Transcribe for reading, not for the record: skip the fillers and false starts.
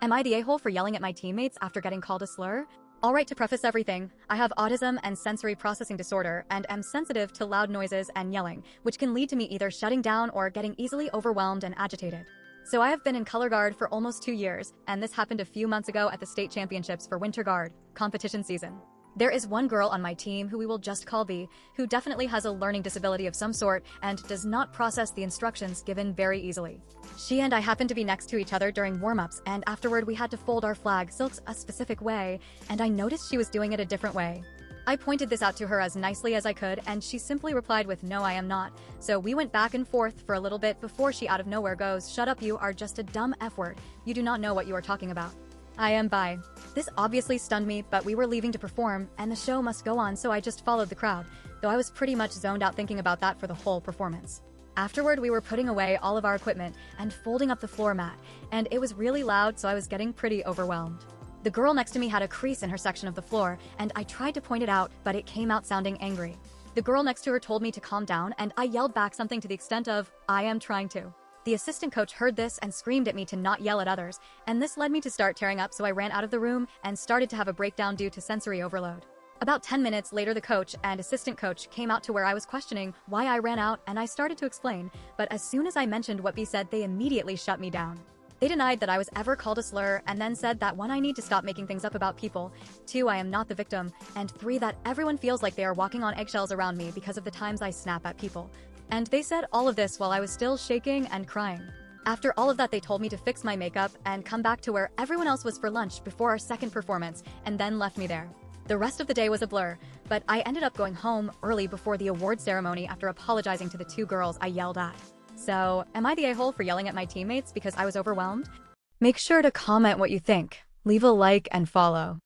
Am I the a-hole for yelling at my teammates after getting called a slur? Alright, to preface everything, I have autism and sensory processing disorder and am sensitive to loud noises and yelling, which can lead to me either shutting down or getting easily overwhelmed and agitated. So I have been in color guard for almost 2 years, and this happened a few months ago at the state championships for winter guard competition season. There is one girl on my team who we will just call V, who definitely has a learning disability of some sort and does not process the instructions given very easily. She and I happened to be next to each other during warm-ups, and afterward we had to fold our flag silks a specific way, and I noticed she was doing it a different way. I pointed this out to her as nicely as I could, and she simply replied with, "No, I am not." So we went back and forth for a little bit before she out of nowhere goes, "Shut up, you are just a dumb F word. You do not know what you are talking about." I am bi. This obviously stunned me, but we were leaving to perform, and the show must go on, so I just followed the crowd, though I was pretty much zoned out thinking about that for the whole performance. Afterward, we were putting away all of our equipment and folding up the floor mat, and it was really loud, so I was getting pretty overwhelmed. The girl next to me had a crease in her section of the floor, and I tried to point it out, but it came out sounding angry. The girl next to her told me to calm down, and I yelled back something to the extent of, "I am trying to." The assistant coach heard this and screamed at me to not yell at others, and this led me to start tearing up, so I ran out of the room and started to have a breakdown due to sensory overload. About 10 minutes later, the coach and assistant coach came out to where I was questioning why I ran out, and I started to explain, but as soon as I mentioned what B said, they immediately shut me down. They denied that I was ever called a slur, and then said that 1, I need to stop making things up about people, 2, I am not the victim, and 3, that everyone feels like they are walking on eggshells around me because of the times I snap at people. And they said all of this while I was still shaking and crying. After all of that, they told me to fix my makeup and come back to where everyone else was for lunch before our second performance, and then left me there. The rest of the day was a blur, but I ended up going home early before the award ceremony after apologizing to the 2 girls I yelled at. So, am I the a-hole for yelling at my teammates because I was overwhelmed? Make sure to comment what you think, leave a like, and follow.